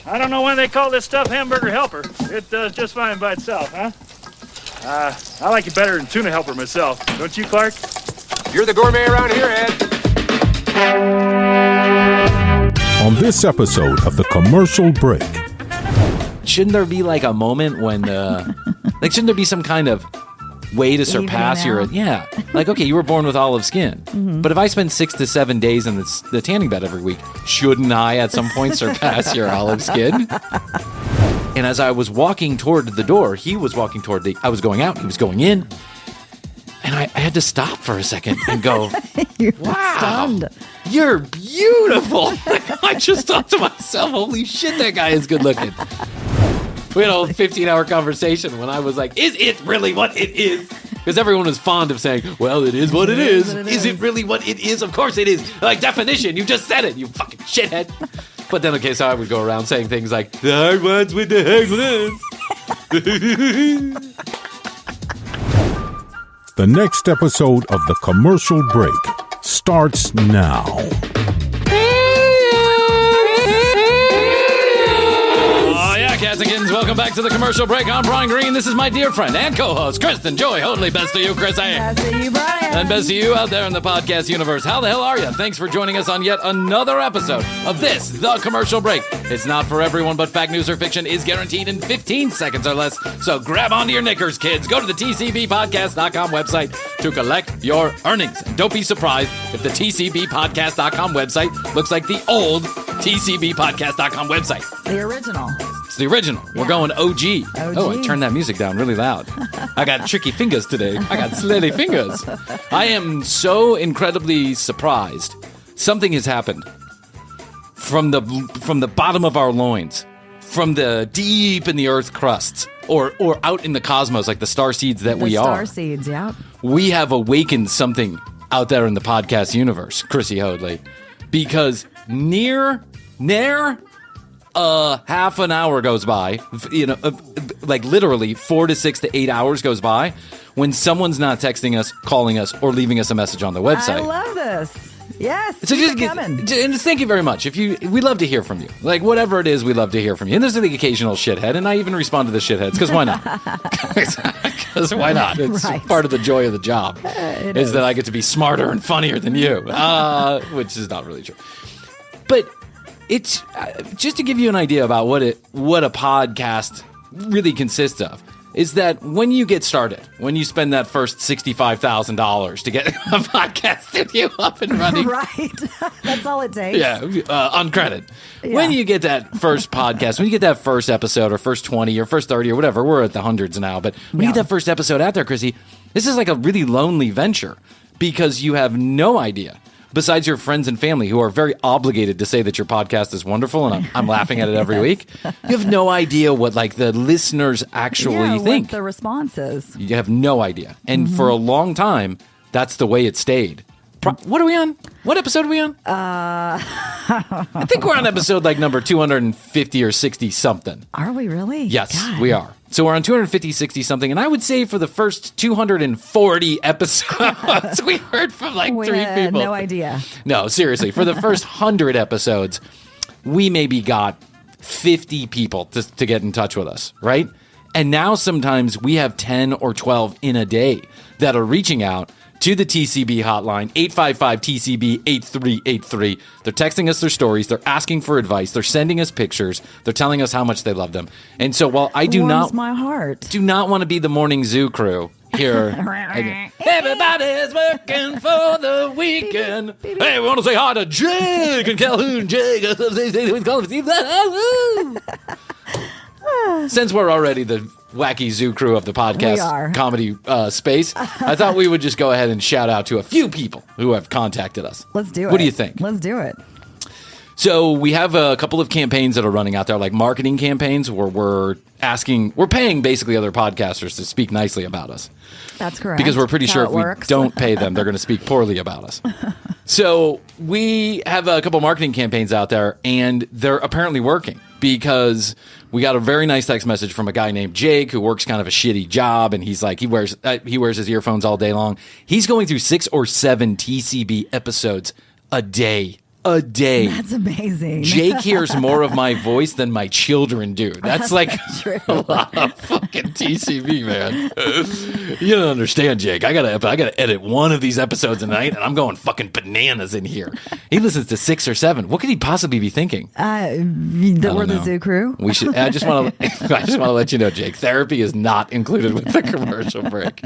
I don't know why they call this stuff hamburger helper. It does just fine by itself, huh? I like it better than tuna helper myself. Don't you, Clark? You're the gourmet around here, Ed. On this episode of The Commercial Break. Shouldn't there be like a moment when, shouldn't there be some kind of way to surpass your, like, okay, you were born with olive skin, but if I spend 6 to 7 days in the tanning bed every week, shouldn't I at some point surpass your olive skin? And as I was walking toward the door, he was walking toward I was going out, he was going in, and I had to stop for a second and go, wow, stunned. You're beautiful. I just thought to myself, holy shit, that guy is good looking. We had a 15-hour conversation when I was like, is it really what it is? Because everyone was fond of saying, well, it is what it is. Is it really what it is? Of course it is. Like, definition, you just said it, you fucking shithead. But then, okay, so I would go around saying things like, the hard ones with the hard ones. The next episode of The Commercial Break starts now. Cats and kittens, welcome back to The Commercial Break. I'm Bryan Green. This is my dear friend and co-host, Kristen Joy Hoadley. Best to you, Chris A. Best to you, Bryan. And best to you out there in the podcast universe. How the hell are you? Thanks for joining us on yet another episode of this, The Commercial Break. It's not for everyone, but fact, news, or fiction is guaranteed in 15 seconds or less. So grab onto your knickers, kids. Go to the tcbpodcast.com website to collect your earnings. And don't be surprised if the tcbpodcast.com website looks like the old tcbpodcast.com website. The original. It's the original. Yeah. We're going OG. Oh, I turned that music down really loud. I got tricky fingers today. I got slitty fingers. I am so incredibly surprised. Something has happened from the bottom of our loins, from the deep in the earth crusts, or out in the cosmos, like the star seeds that we are. Star seeds, yeah. We have awakened something out there in the podcast universe, Chrissy Hoadley, because near half an hour goes by, like literally 4 to 6 to 8 hours goes by when someone's not texting us, calling us, or leaving us a message on the website. I love this. Yes, so just coming. And thank you very much. We love to hear from you. Like, whatever it is, we love to hear from you. And there's the occasional shithead, and I even respond to the shitheads, because why not? Because why not? It's part of the joy of the job, is that I get to be smarter and funnier than you, which is not really true. But it's just to give you an idea about what a podcast really consists of, is that when you get started, when you spend that first $65,000 to get a podcast studio up and running. Right. That's all it takes. Yeah, on credit. Yeah. When you get that first podcast, when you get that first episode or first 20 or first 30 or whatever, we're at the hundreds now, but when you get that first episode out there, Chrissy, this is like a really lonely venture because you have no idea. Besides your friends and family who are very obligated to say that your podcast is wonderful, and I'm laughing at it every week, you have no idea what like the listeners actually think. What the response is. You have no idea. And for a long time, that's the way it stayed. What are we on? What episode are we on? I think we're on episode like number 250 or 60 something. Are we really? Yes, God. we are. So we're on 250, 60 something. And I would say for the first 240 episodes, we heard from like 3 people. No idea. No, seriously. For the first 100 episodes, we maybe got 50 people to get in touch with us, right? And now sometimes we have 10 or 12 in a day that are reaching out to the TCB hotline, 855-TCB-8383. They're texting us their stories. They're asking for advice. They're sending us pictures. They're telling us how much they love them. And so while I do warms my heart. Do not want to be the morning zoo crew here. Everybody's working for the weekend. Hey, we want to say hi to Jake and Calhoun. Jake. Since we're already the wacky zoo crew of the podcast comedy space, I thought we would just go ahead and shout out to a few people who have contacted us. Let's do it. What do you think? Let's do it. So we have a couple of campaigns that are running out there, like marketing campaigns, where we're paying basically other podcasters to speak nicely about us. That's correct. Because we're pretty sure if we don't pay them, they're going to speak poorly about us. So we have a couple marketing campaigns out there, and they're apparently working because we got a very nice text message from a guy named Jake who works kind of a shitty job, and he's like, he wears his earphones all day long. He's going through 6 or 7 TCB episodes a day a day. That's amazing. Jake hears more of my voice than my children do. That's like true. a lot of fucking TCB, man. You don't understand, Jake. I gotta edit one of these episodes a night, and I'm going fucking bananas in here. He listens to 6 or 7. What could he possibly be thinking? We're the Zoo Crew. We should. I just want to let you know, Jake. Therapy is not included with the commercial break.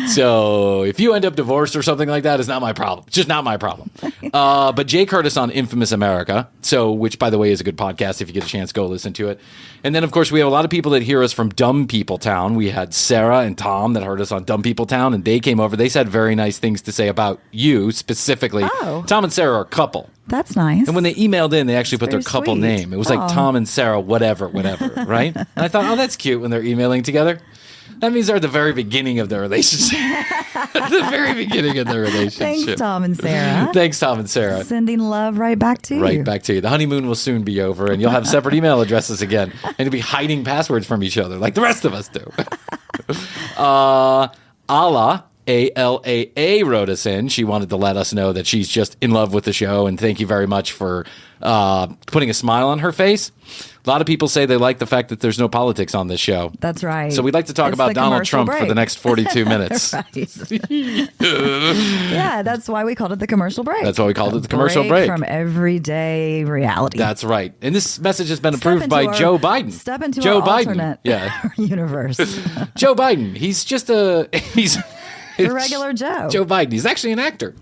So if you end up divorced or something like that, it's not my problem. It's just not my problem. But Jake heard us on Infamous America, which, by the way, is a good podcast. If you get a chance, go listen to it. And then, of course, we have a lot of people that hear us from Dumb People Town. We had Sarah and Tom that heard us on Dumb People Town, and they came over. They said very nice things to say about you specifically. Oh. Tom and Sarah are a couple. That's nice. And when they emailed in, they actually put their very couple sweet. name. It was like Tom and Sarah, whatever, right? And I thought, oh, that's cute when they're emailing together. That means they're at the very beginning of their relationship. At the very beginning of their relationship. Thanks, Tom and Sarah. Thanks, Tom and Sarah. Sending love right back to you. Right back to you. The honeymoon will soon be over, and you'll have separate email addresses again, and you'll be hiding passwords from each other like the rest of us do. Ala, A-L-A-A, wrote us in. She wanted to let us know that she's just in love with the show, and thank you very much for putting a smile on her face. A lot of people say they like the fact that there's no politics on this show. That's right. So we'd like to talk It's about the Donald commercial Trump for break. the next 42 minutes. Yeah, that's why we called it the commercial break. That's why we called it the commercial break. From everyday reality. That's right. And this message has been Step approved by into our- Joe Biden. Step into Joe our Biden. alternate Yeah. universe. Joe Biden. He's just he's The regular Joe. Joe Biden. He's actually an actor.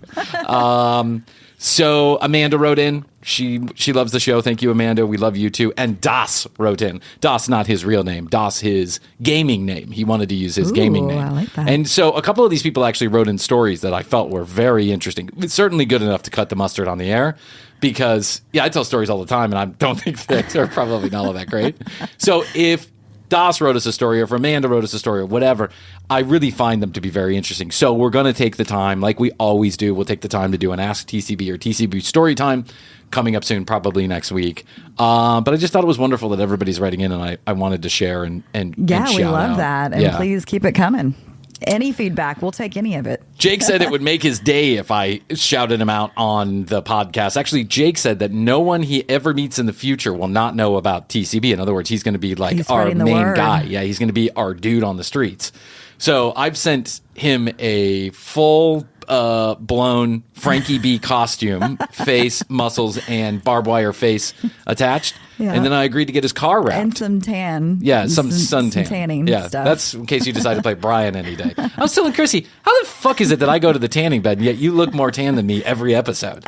So Amanda wrote in. She loves the show. Thank you, Amanda. We love you too. And Das wrote in. Das, not his real name. Das, his gaming name. He wanted to use his gaming name. I like that. And so a couple of these people actually wrote in stories that I felt were very interesting. It's certainly good enough to cut the mustard on the air because, I tell stories all the time, and I don't think that they're probably not all that great. So if Das wrote us a story, or if Amanda wrote us a story, or whatever, I really find them to be very interesting. So we're going to take the time, like we always do. We'll take the time to do an Ask TCB or TCB story time coming up soon, probably next week. But I just thought it was wonderful that everybody's writing in, and I wanted to share and Yeah, and we shout love out. that. And Yeah. please keep it coming. Any feedback, we'll take any of it. Jake said it would make his day if I shouted him out on the podcast. Actually, Jake said that no one he ever meets in the future will not know about TCB. In other words, he's going to be like He's our spreading the main word. guy. Yeah, he's going to be our dude on the streets. So I've sent him a full blown Frankie B costume, face, muscles, and barbed wire face attached. Yeah. And then I agreed to get his car wrapped. And some tan. Yeah, some suntan. tanning Yeah, stuff. that's in case you decide to play Bryan any day. I was telling Chrissy, how the fuck is it that I go to the tanning bed and yet you look more tan than me every episode?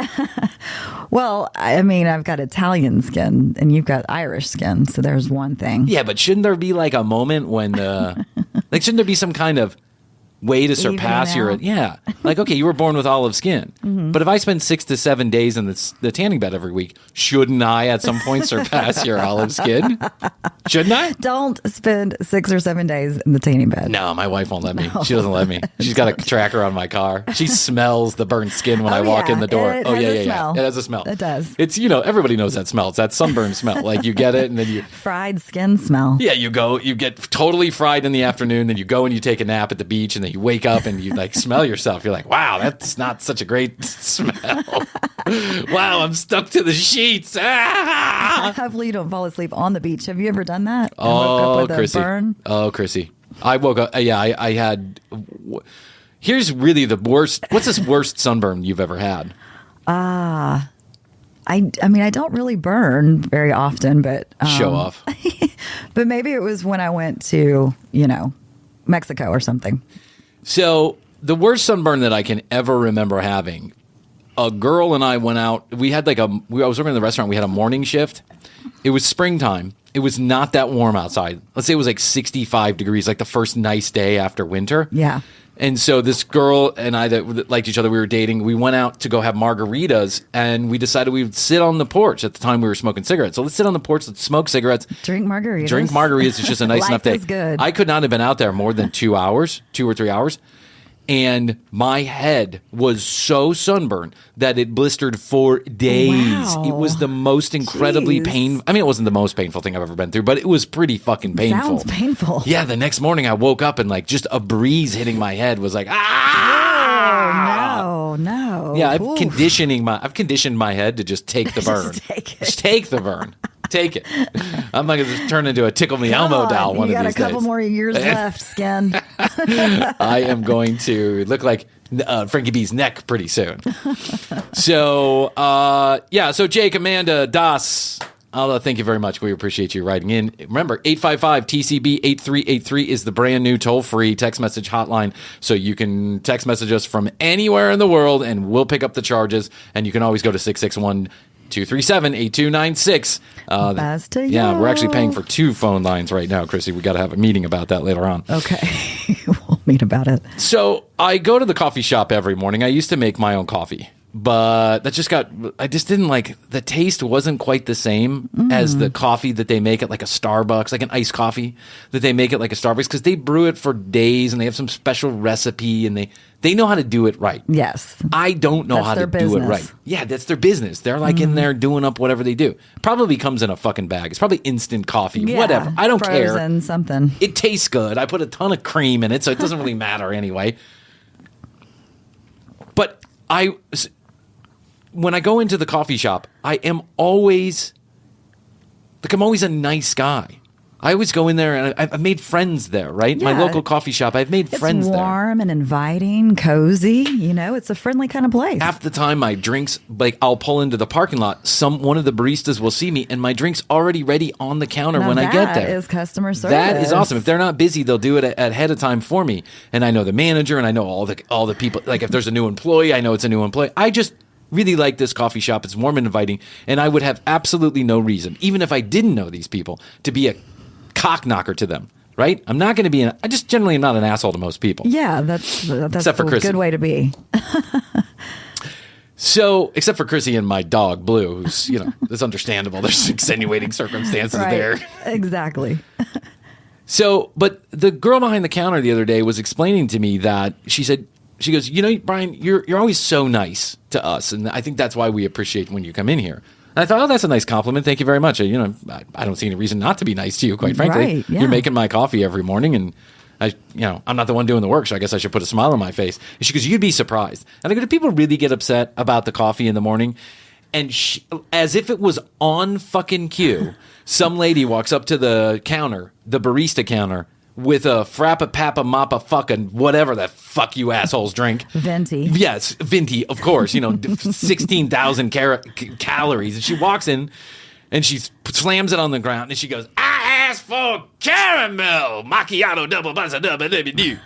Well, I mean, I've got Italian skin and you've got Irish skin. So there's one thing. Yeah, but shouldn't there be like a moment when shouldn't there be some kind of way to surpass your out. like, okay, you were born with olive skin, Mm-hmm. but if I spend 6 to 7 days in the tanning bed every week, shouldn't I at some point surpass your olive skin? Shouldn't I? Don't spend 6 or 7 days in the tanning bed. No, my wife won't let me. She doesn't let me. She's got a tracker on my car. She smells the burnt skin when I walk yeah. in the door. It Oh has yeah, a yeah, smell. yeah. It has a smell. It does. It's everybody knows that smell. It's that sunburn smell. Like you get it and then you Fried skin smell. you get totally fried in the afternoon, then you go and you take a nap at the beach and then you wake up and you like smell yourself. You're like, wow, that's not such a great smell. Wow, I'm stuck to the sheets. Ah! Hopefully you don't fall asleep on the beach. Have you ever done that? And woke Oh, up with Chrissy. a burn? Oh, Chrissy. I woke up. Yeah, I had. Here's really the worst. What's this worst sunburn you've ever had? I mean, I don't really burn very often, but Show off. but maybe it was when I went to, Mexico or something. So the worst sunburn that I can ever remember having, a girl and I went out. We had I was working in the restaurant. We had a morning shift. It was springtime. It was not that warm outside. Let's say it was like 65 degrees, like the first nice day after winter. Yeah. And so this girl and I that liked each other, we were dating, we went out to go have margaritas, and we decided we would sit on the porch. At the time, we were smoking cigarettes. So let's sit on the porch, let's smoke cigarettes. Drink margaritas. Drink margaritas. It's just a nice Life enough day. is good. I could not have been out there more than 2 hours, 2 or 3 hours. And my head was so sunburned that it blistered for days. Wow. It was the most incredibly Jeez. painful. I mean, it wasn't the most painful thing I've ever been through, but it was pretty fucking painful. Sounds painful. Yeah, the next morning I woke up and like just a breeze hitting my head was like, ah! Oh, no. no. Yeah, Oof. I've conditioned my head to just take the burn. Just take the burn. Take it. I'm not going to just turn into a Tickle Me Elmo doll one of these days. You got a couple more years left, Skin. I am going to look like Frankie B's neck pretty soon. So, so Jake, Amanda, Das, thank you very much. We appreciate you writing in. Remember, 855-TCB-8383 is the brand new toll-free text message hotline. So you can text message us from anywhere in the world, and we'll pick up the charges. And you can always go to 661-237-8296. Best to yeah, we're actually you. paying for 2 phone lines right now, Chrissy. We got to have a meeting about that later on. Okay. We'll meet about it. So I go to the coffee shop every morning. I used to make my own coffee, but I just didn't like, the taste wasn't quite the same as the coffee that they make at like a Starbucks, like an iced coffee that they make at like a Starbucks, because they brew it for days and they have some special recipe and they know how to do it right. Yes. I don't know how to do it right. Yeah, that's their business. They're like in there doing up whatever they do. Probably comes in a fucking bag. It's probably instant coffee, whatever. I don't care. Frozen something. It tastes good. I put a ton of cream in it, so it doesn't really matter anyway. But when I go into the coffee shop, I'm always a nice guy. I always go in there and I've made friends there, right? Yeah. My local coffee shop, I've made friends It's there. warm and inviting, cozy. It's a friendly kind of place. Half the time my drinks, like I'll pull into the parking lot, one of the baristas will see me and my drink's already ready on the counter Now when I get there. That is customer service. That is awesome. If they're not busy, they'll do it ahead of time for me. And I know the manager and I know all the people. Like if there's a new employee, I know it's a new employee. I just really like this coffee shop. It's warm and inviting. And I would have absolutely no reason, even if I didn't know these people, to be a cock knocker to them, right? I'm not going to be I just generally am not an asshole to most people. Yeah, that's Except for a Chrissy. good way to be. So, except for Chrissy and my dog, Blue, who's, it's understandable. There's extenuating circumstances there. Exactly. So, but the girl behind the counter the other day was explaining to me that she goes, Bryan, you're always so nice to us. And I think that's why we appreciate when you come in here. And I thought, oh, that's a nice compliment. Thank you very much. I don't see any reason not to be nice to you, quite frankly. Right, yeah. You're making my coffee every morning, and I'm not the one doing the work, so I guess I should put a smile on my face. And she goes, you'd be surprised. And I go, do people really get upset about the coffee in the morning? And as if it was on fucking cue, some lady walks up to the counter, the barista counter, with a frappa pappa mappa fucking whatever the fuck you assholes drink. Venti. Yes, Venti, of course. 16,000 calories. And she walks in and she slams it on the ground and she goes, I asked for caramel macchiato double buzzer double doo.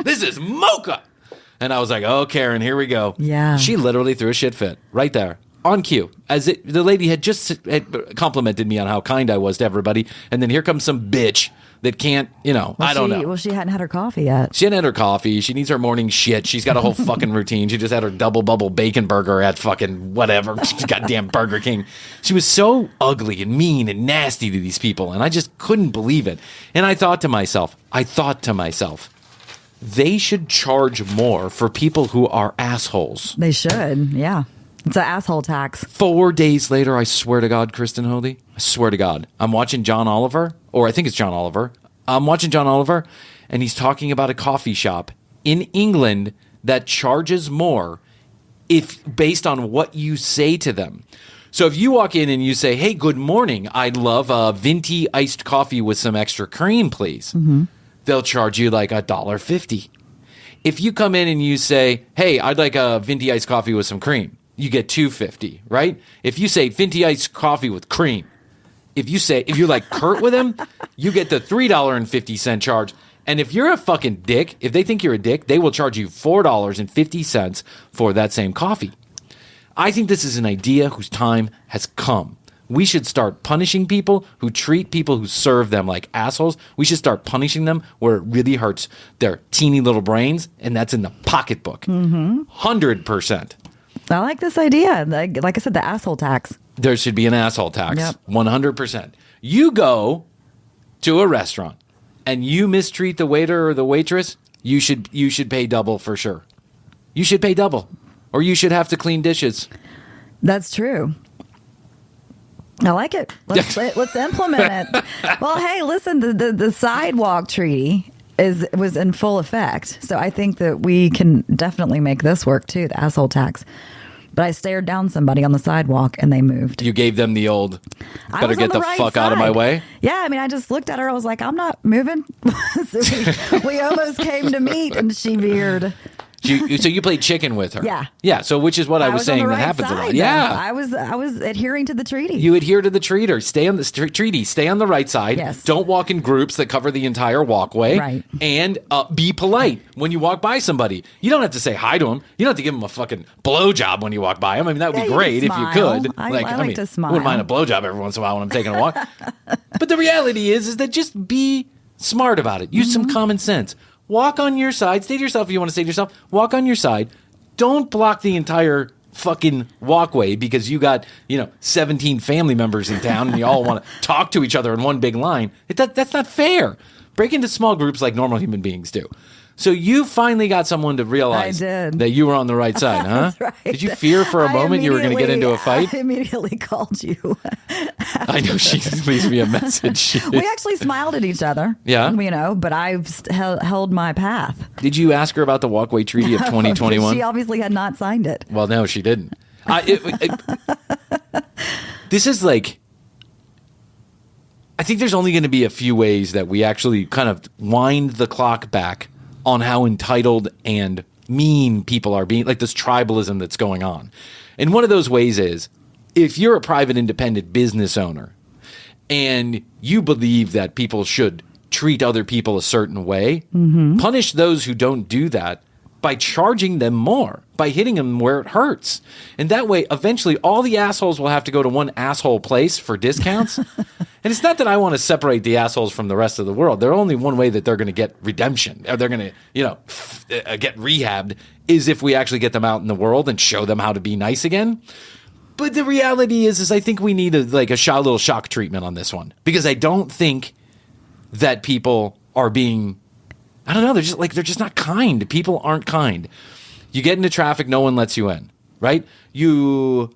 This is mocha. And I was like, oh, Karen, here we go. Yeah. She literally threw a shit fit right there. On cue, the lady had just complimented me on how kind I was to everybody, and then here comes some bitch that can't, I don't know. Well, she hadn't had her coffee yet. She hadn't had her coffee. She needs her morning shit. She's got a whole fucking routine. She just had her double bubble bacon burger at fucking whatever, goddamn Burger King. She was so ugly and mean and nasty to these people, and I just couldn't believe it. And I thought to myself, they should charge more for people who are assholes. They should, yeah. It's an asshole tax. 4 days later, I swear to God, Kristen Holy, I swear to God, I'm watching John Oliver, or I think it's John Oliver. I'm watching John Oliver, and he's talking about a coffee shop in England that charges more based on what you say to them. So if you walk in and you say, hey, good morning, I'd love a venti iced coffee with some extra cream, please. Mm-hmm. They'll charge you like $1.50. If you come in and you say, hey, I'd like a venti iced coffee with some cream, you get $2.50, right? If you say venti iced coffee with cream, if you're like Kurt with him, you get the $3.50 charge. And if you're a fucking dick, if they think you're a dick, they will charge you $4.50 for that same coffee. I think this is an idea whose time has come. We should start punishing people who treat people who serve them like assholes. We should start punishing them where it really hurts their teeny little brains, and that's in the pocketbook. 100%. I like this idea. Like I said, the asshole tax. There should be an asshole tax. Yep. 100%. You go to a restaurant and you mistreat the waiter or the waitress, you should pay double for sure. You should pay double, or you should have to clean dishes. That's true. I like it. Let's implement it. Well, hey, listen, the sidewalk treaty was in full effect. So I think that we can definitely make this work too, the asshole tax. But I stared down somebody on the sidewalk and they moved. You gave them the old, better get the fuck out of my way? Yeah, I mean, I just looked at her. I was like, I'm not moving. So we almost came to meet and she veered. So you played chicken with her? Yeah. Yeah, so which is what I was saying on the that right happens a side, lot. then. Yeah. I was adhering to the treaty. You adhere to the treaty. Stay on the treaty. Stay on the right side. Yes. Don't walk in groups that cover the entire walkway. Right. And be polite when you walk by somebody. You don't have to say hi to them. You don't have to give them a fucking blowjob when you walk by them. I mean, that would be Yeah, great you if can you smile. could. I like to smile. I wouldn't mind a blowjob every once in a while when I'm taking a walk. But the reality is that just be smart about it. Use some common sense. Walk on your side. Stay to yourself if you want to stay to yourself. Walk on your side. Don't block the entire fucking walkway because you got, 17 family members in town and you all want to talk to each other in one big line. That's not fair. Break into small groups like normal human beings do. So you finally got someone to realize that you were on the right side, huh? That's right. Did you fear for a moment you were going to get into a fight? I immediately called you. I know she leaves me a message. We actually smiled at each other. Yeah. But I've held my path. Did you ask her about the Walkway Treaty of 2021? She obviously had not signed it. Well, no, she didn't. This is like, I think there's only going to be a few ways that we actually kind of wind the clock back on how entitled and mean people are being, like this tribalism that's going on. And one of those ways is if you're a private independent business owner and you believe that people should treat other people a certain way, punish those who don't do that by charging them more, by hitting them where it hurts. And that way, eventually, all the assholes will have to go to one asshole place for discounts. And it's not that I want to separate the assholes from the rest of the world. There's only one way that they're going to get redemption, or they're going to, get rehabbed, is if we actually get them out in the world and show them how to be nice again. But the reality is I think we need a little shock treatment on this one, because I don't think that people are being, I don't know, they're just not kind. People aren't kind. You get into traffic, no one lets you in, right? You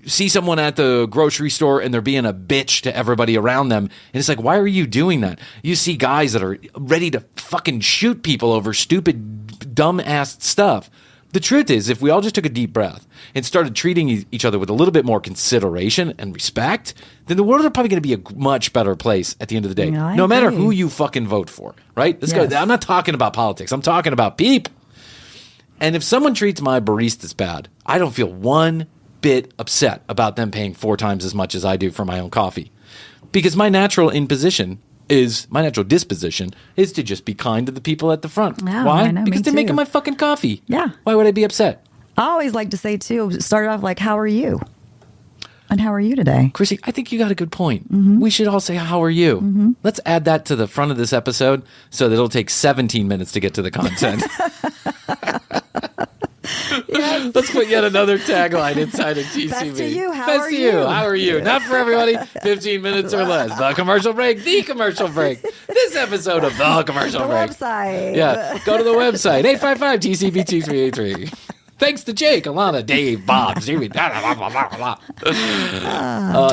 see someone at the grocery store and they're being a bitch to everybody around them. And it's like, why are you doing that? You see guys that are ready to fucking shoot people over stupid, dumb-ass stuff. The truth is, if we all just took a deep breath and started treating each other with a little bit more consideration and respect, then the world is probably going to be a much better place at the end of the day. No matter who you fucking vote for, right? Let's go. I'm not talking about politics. I'm talking about people. And if someone treats my baristas bad, I don't feel one bit upset about them paying 4 times as much as I do for my own coffee. Because my natural disposition is to just be kind to the people at the front. Yeah, why? I know, Because me they're too. making my fucking coffee. Yeah. Why would I be upset? I always like to say, too, start off like, how are you? And how are you today? Chrissy, I think you got a good point. We should all say, how are you? Let's add that to the front of this episode so that it'll take 17 minutes to get to the content. Yes. Let's put yet another tagline inside of TCB. Best to you. How Best are to you? How are you? Not for everybody. 15 minutes or less. The commercial break. The commercial break. This episode of The Commercial The Break. website. Yeah. Go to the website. 855-TCB-2383. Thanks to Jake, Alana, Dave, Bob, Stevie.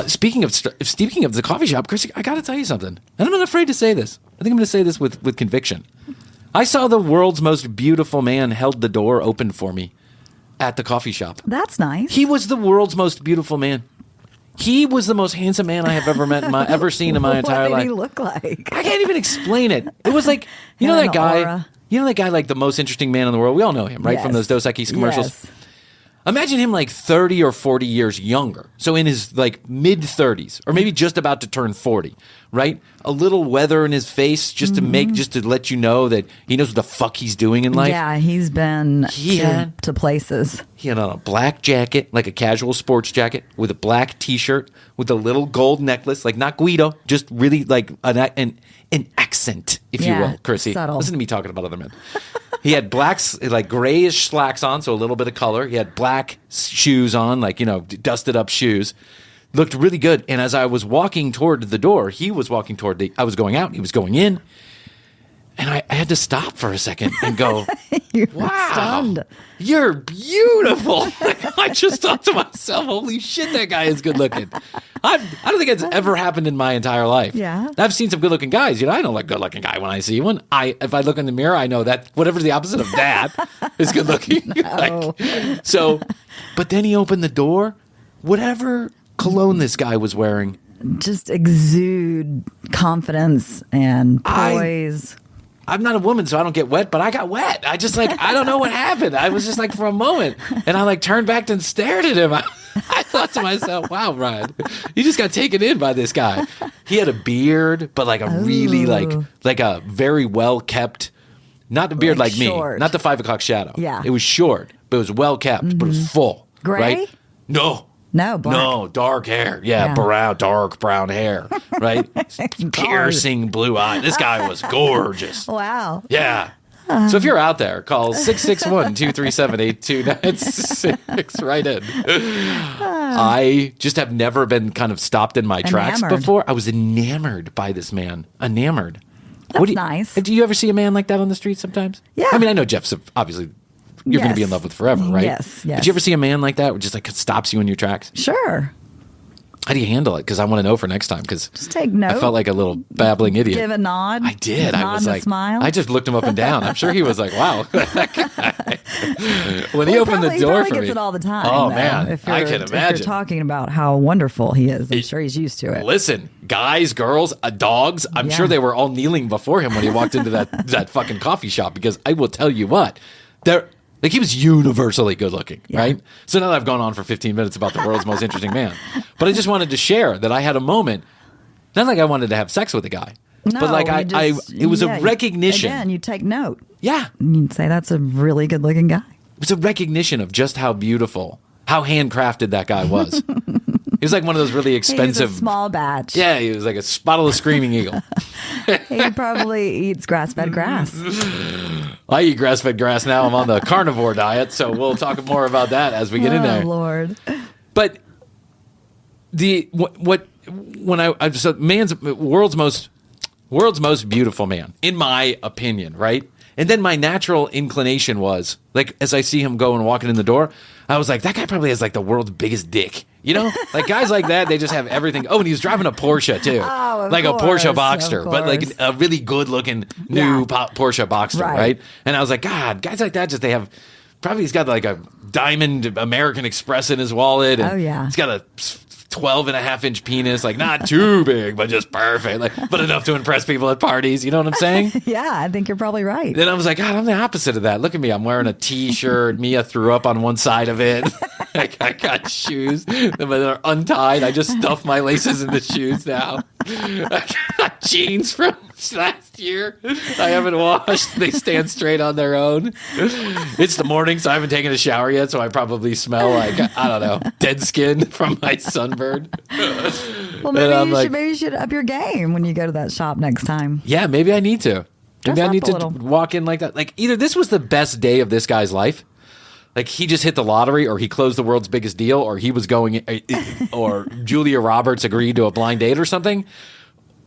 Speaking of the coffee shop, Chris, I got to tell you something. And I'm not afraid to say this. I think I'm going to say this with conviction. I saw the world's most beautiful man held the door open for me at the coffee shop. That's nice. He was the world's most beautiful man. He was the most handsome man I have ever seen in my entire life. What did he look like? I can't even explain it. It was like, you know Had that an guy, aura. like the most interesting man in the world. We all know him, right? Yes. From those Dos Equis commercials. Yes. Imagine him like 30 or 40 years younger. So in his like mid 30s, or maybe just about to turn 40, right? A little weather in his face just to let you know that he knows what the fuck he's doing in life. Yeah, he's been to places. He had on a black jacket, like a casual sports jacket, with a black T-shirt, with a little gold necklace, like not Guido, just really like an accent, if you will, Chrissy. Subtle. Listen to me talking about other men. He had like grayish slacks on, so a little bit of color. He had black shoes on, like, dusted up shoes. Looked really good. And as I was walking toward the door, he was walking toward I was going out, and he was going in. And I had to stop for a second and go, You were wow, stunned. you're beautiful. Like, I just thought to myself, holy shit, that guy is good looking. I don't think it's ever happened in my entire life. Yeah. I've seen some good looking guys. I know like good looking guy when I see one. If I look in the mirror, I know that whatever's the opposite of that is good looking. No. But then he opened the door. Whatever cologne this guy was wearing, Just exude confidence and poise. I'm not a woman, so I don't get wet, but I got wet. I just I don't know what happened. I was just for a moment, and I turned back and stared at him. I thought to myself, wow, Bryan, you just got taken in by this guy. He had a beard, but a really like a very well kept, not the beard like short. me, not the 5 o'clock shadow. Yeah. It was short, but it was well kept, but it was full. Gray? Right? No, black. dark hair. Yeah, dark brown hair, right? Piercing blue eye. This guy was gorgeous. Wow. Yeah. So if you're out there, call 661-237-8296 right in. I just have never been kind of stopped in my tracks Enamored. before. I was enamored by this man. Enamored. That's nice. Do you ever see a man like that on the street sometimes? Yeah. I mean, I know Jeff's obviously you're going to be in love with forever, right? Yes. But you ever see a man like that where just stops you in your tracks? Sure. How do you handle it? Because I want to know for next time. Because Just take note. I felt like a little babbling idiot. Give a nod. I did. Nod I was and a smile. I just looked him up and down. I'm sure he was like, "Wow." That guy. When he opened the door he for gets me, it all the time. Oh though. man, If I you're- can If imagine. you're talking about how wonderful he is, I'm sure he's used to it. Listen, guys, girls, dogs. I'm Yeah. sure they were all kneeling before him when he walked into that fucking coffee shop. Because I will tell you what, he was universally good looking, right? So now that I've gone on for 15 minutes about the world's most interesting man, but I just wanted to share that I had a moment. Not like I wanted to have sex with a guy, No, but it was a recognition. Again, you take note. Yeah, And you'd say that's a really good looking guy. it was a recognition of just how beautiful, how handcrafted that guy was. He was like one of those really expensive. He's a small batch. Yeah, he was like a bottle of Screaming Eagle. He probably eats grass-fed grass. I eat grass-fed grass now. I'm on the carnivore diet, so we'll talk more about that as we get in there. Oh, Lord. But so world's most beautiful man, in my opinion, right? And then my natural inclination was, as I see him go and walking in the door, I was like, that guy probably has the world's biggest dick. Guys like that, they just have everything. Oh, and he was driving a Porsche too. Oh, of a course, Porsche of Boxster, but course. a really good looking new Porsche Boxster, right? And I was like, God, guys like that, he's got a diamond American Express in his wallet. And Oh, yeah. He's got a 12.5-inch penis, not too big, but just perfect, but enough to impress people at parties. You know what I'm saying? Yeah, I think you're probably right. Then I was like, God, I'm the opposite of that. Look at me. I'm wearing a T-shirt. Mia threw up on one side of it. I got shoes, but they're untied. I just stuffed my laces in the shoes now. I got jeans from last year. I haven't washed. They stand straight on their own. It's the morning, so I haven't taken a shower yet, so I probably smell like, I don't know, dead skin from my sunburn. Well, maybe you should up your game when you go to that shop next time. Yeah, maybe I need to. Maybe Dress I need up a to little. walk in like that. Either this was the best day of this guy's life, he just hit the lottery, or he closed the world's biggest deal, or he was going, or Julia Roberts agreed to a blind date or something,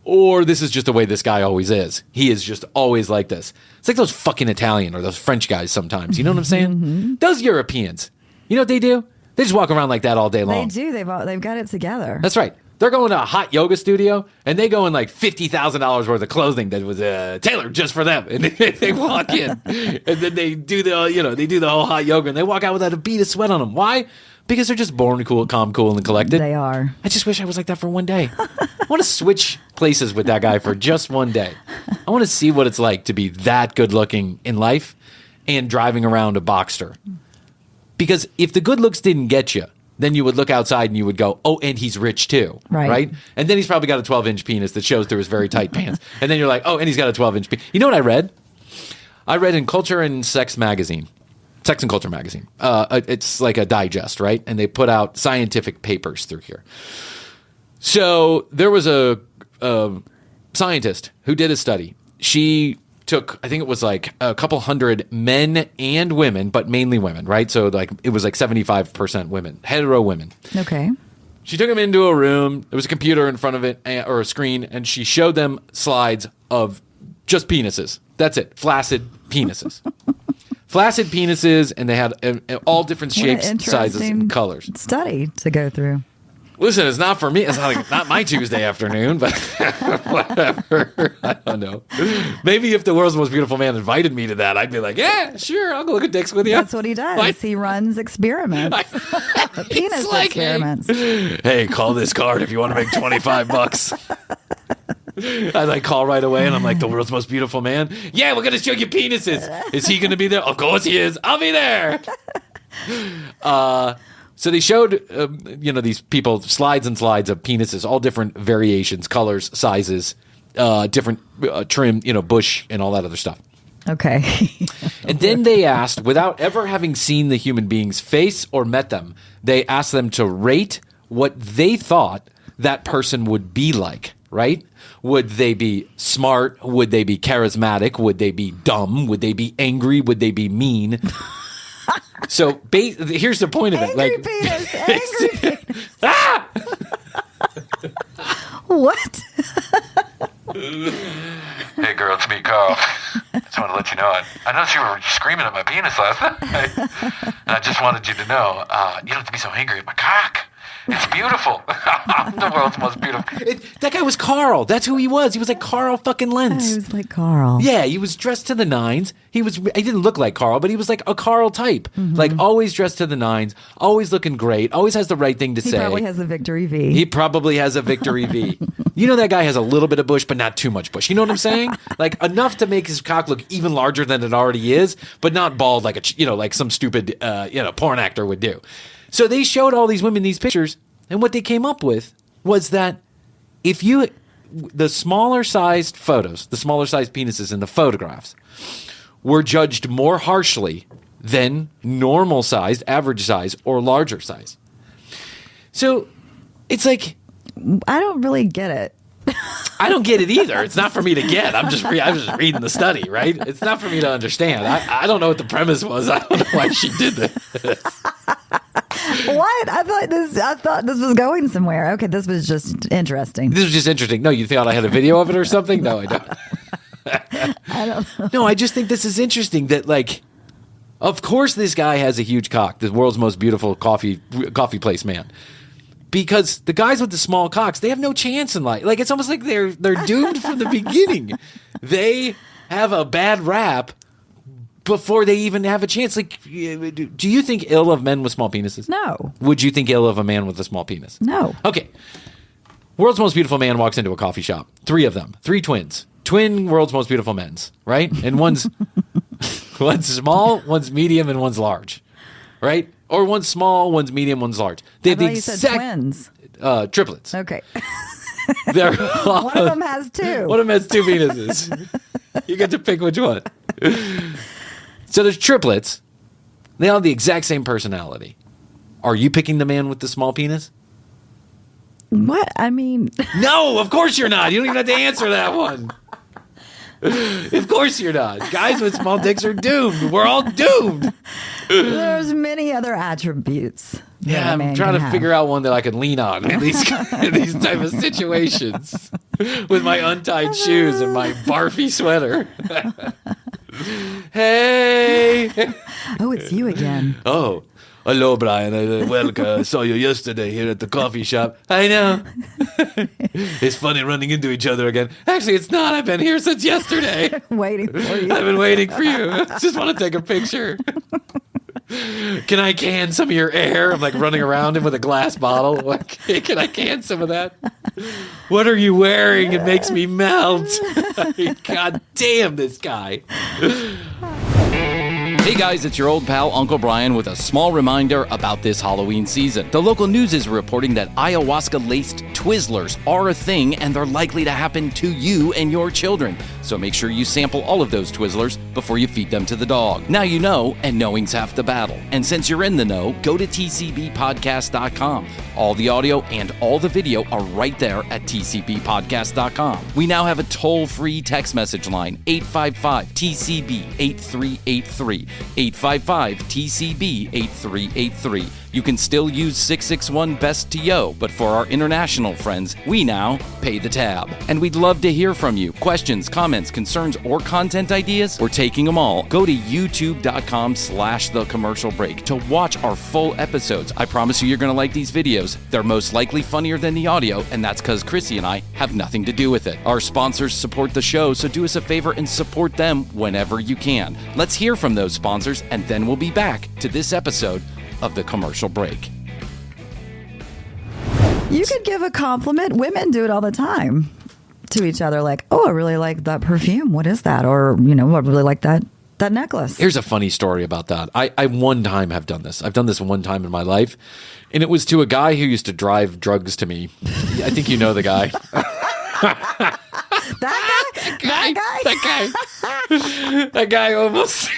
or this is just the way this guy always is. He is just always like this. It's like those fucking Italian or those French guys sometimes. You know what I'm saying? Mm-hmm. Those Europeans. You know what they do? They just walk around like that all day long. They do. They've got it together. That's right. They're going to a hot yoga studio, and they go in $50,000 worth of clothing that was tailored just for them. And they walk in, and then they do the whole hot yoga, and they walk out without a bead of sweat on them. Why? Because they're just born cool, calm, cool, and collected. They are. I just wish I was like that for one day. I want to switch places with that guy for just one day. I want to see what it's like to be that good looking in life and driving around a Boxster. Because if the good looks didn't get you, then you would look outside and you would go, oh, and he's rich too. Right. And then he's probably got a 12-inch penis that shows through his very tight pants. And then you're like, oh, and he's got a 12-inch penis. You know what I read? I read in Culture and Sex magazine. Sex and Culture magazine. It's like a digest, right? And they put out scientific papers through here. So there was a scientist who did a study. She took, I think it was a couple hundred men and women, but mainly women, right? So it was 75% women, hetero women. Okay. She took them into a room. There was a computer in front of it, or a screen, and she showed them slides of just penises. That's it. Flaccid penises. Flaccid penises, and they had all different shapes, sizes, and colors. Study to go through. Listen, it's not for me. It's not my Tuesday afternoon, but whatever. I don't know. Maybe if the world's most beautiful man invited me to that, I'd be like, yeah, sure, I'll go look at dicks with you. That's what he does. Like, he runs experiments. Penis like, experiments. Hey, call this card if you want to make $25. I like call right away, and I'm like, the world's most beautiful man. Yeah, we're gonna show you penises. Is he gonna be there? Of course he is. I'll be there. So they showed, these people slides and slides of penises, all different variations, colors, sizes, different trim, bush, and all that other stuff. Okay. And then they asked, without ever having seen the human being's face or met them, they asked them to rate what they thought that person would be like, right? Would they be smart? Would they be charismatic? Would they be dumb? Would they be angry? Would they be mean? So here's the point of it. Angry penis. Ah! What? Hey girl, it's me, Carl. Just want to let you know, I noticed you were screaming at my penis last night. And I just wanted you to know, you don't have to be so angry at my cock. It's beautiful. I'm the world's most beautiful. That guy was Carl. That's who he was. He was like Carl fucking Lentz. He was like Carl. Yeah, he was dressed to the nines. He didn't look like Carl, but he was like a Carl type. Mm-hmm. Like always dressed to the nines, always looking great, always has the right thing to say. He probably has a Victory V. He probably has a Victory V. That guy has a little bit of bush, but not too much bush. You know what I'm saying? Like enough to make his cock look even larger than it already is, but not bald like like some stupid porn actor would do. So they showed all these women these pictures, and what they came up with was that the smaller sized photos, the smaller sized penises in the photographs were judged more harshly than normal sized, average size, or larger size. So it's like, I don't really get it. I don't get it either. It's not for me to get. I'm just reading the study, right? It's not for me to understand. I don't know what the premise was. I don't know why she did this. What? I thought this was going somewhere. Okay, this was just interesting. This was just interesting. No, you thought I had a video of it or something? No, I don't. I don't know. No, I just think this is interesting that, like, of course this guy has a huge cock, the world's most beautiful coffee place man. Because the guys with the small cocks, they have no chance in life. Like, it's almost like they're doomed from the beginning. They have a bad rap before they even have a chance. Like, do you think ill of men with small penises? No. Would you think ill of a man with a small penis? No. Okay. World's most beautiful man walks into a coffee shop. 3 of them. 3 twins. Twin world's most beautiful men's, right? And one's small, one's medium, and one's large, right? Or one's small, one's medium, one's large. They have the exact said twins. Triplets. Okay. They're one of them has 2. One of them has 2 penises. You get to pick which one. So there's triplets. They all have the exact same personality. Are you picking the man with the small penis? What? I mean... No, of course you're not. You don't even have to answer that one. Of course you're not. Guys with small dicks are doomed. We're all doomed. There's many other attributes. Yeah, I'm trying to figure out one that I can lean on in these type of situations with my untied shoes and my barfy sweater. Hey. Oh, it's you again. Oh, hello, Bryan. I saw you yesterday here at the coffee shop. I know. It's funny running into each other again. Actually, it's not. I've been here since yesterday. Waiting for you. I've been waiting for you. I just want to take a picture. Can I can some of your air? I'm like running around him with a glass bottle. Like, hey, can I can some of that? What are you wearing? It makes me melt. God damn this guy. Hey guys, it's your old pal Uncle Bryan with a small reminder about this Halloween season. The local news is reporting that ayahuasca-laced Twizzlers are a thing and they're likely to happen to you and your children. So make sure you sample all of those Twizzlers before you feed them to the dog. Now you know, and knowing's half the battle. And since you're in the know, go to tcbpodcast.com. All the audio and all the video are right there at tcbpodcast.com. We now have a toll-free text message line, 855-TCB-8383. 855-TCB-8383. You can still use 661 Best to Yo, but for our international friends, we now pay the tab. And we'd love to hear from you. Questions, comments, concerns, or content ideas? We're taking them all. Go to youtube.com/thecommercialbreak to watch our full episodes. I promise you're going to like these videos. They're most likely funnier than the audio, and that's because Chrissy and I have nothing to do with it. Our sponsors support the show, so do us a favor and support them whenever you can. Let's hear from those sponsors, and then we'll be back to this episode of The Commercial Break. You could give a compliment. Women do it all the time to each other, like, "Oh, I really like that perfume. What is that?" Or, I really like that necklace. Here's a funny story about that. I one time have done this. I've done this one time in my life, and it was to a guy who used to drive drugs to me. I think you know the guy. That guy almost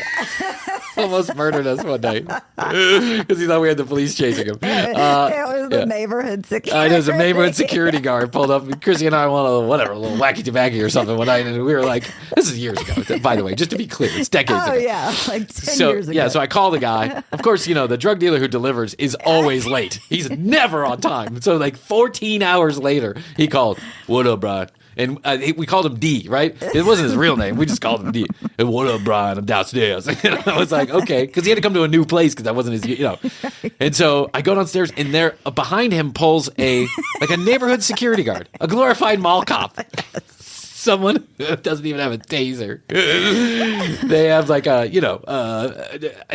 murdered us one night because he thought we had the police chasing him. It was the neighborhood security. I know, some neighborhood security guard pulled up. Chrissy and I wanted a little wacky tobacco or something one night, and we were like, this is years ago, by the way, just to be clear, it's decades ago. Oh, yeah, like 10 years ago. Yeah, so I call the guy. Of course, the drug dealer who delivers is always late. He's never on time. So like 14 hours later, he called, "What up, Bryan?" And we called him D, right? It wasn't his real name. We just called him D. And, "What up, Bryan? I'm downstairs." And I was like, okay, because he had to come to a new place because that wasn't his, And so I go downstairs, and there behind him pulls a neighborhood security guard, a glorified mall cop. Someone who doesn't even have a taser. They have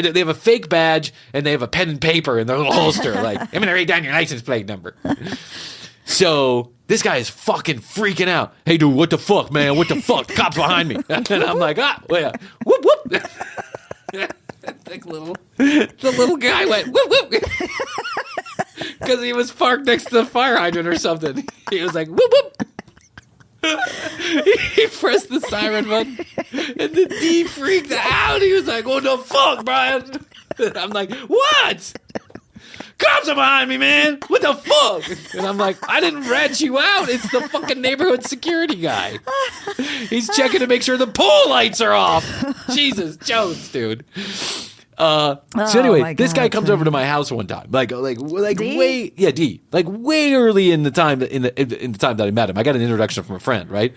they have a fake badge, and they have a pen and paper in their little holster. Like, I'm going to write down your license plate number. So this guy is fucking freaking out. "Hey, dude, what the fuck, man? What the fuck? The cop's behind me." And I'm like, whoop, whoop. The little guy went, whoop, whoop. Because he was parked next to the fire hydrant or something. He was like, whoop, whoop. He pressed the siren button, and the D freaked out. He was like, "What the fuck, Bryan?" And I'm like, "What? Cops are behind me, man. What the fuck?" And I'm like, "I didn't rat you out. It's the fucking neighborhood security guy. He's checking to make sure the pool lights are off." Jesus Jones, dude. So anyway, this guy comes over to my house one time, like D? way early in the time in the time that I met him. I got an introduction from a friend, right?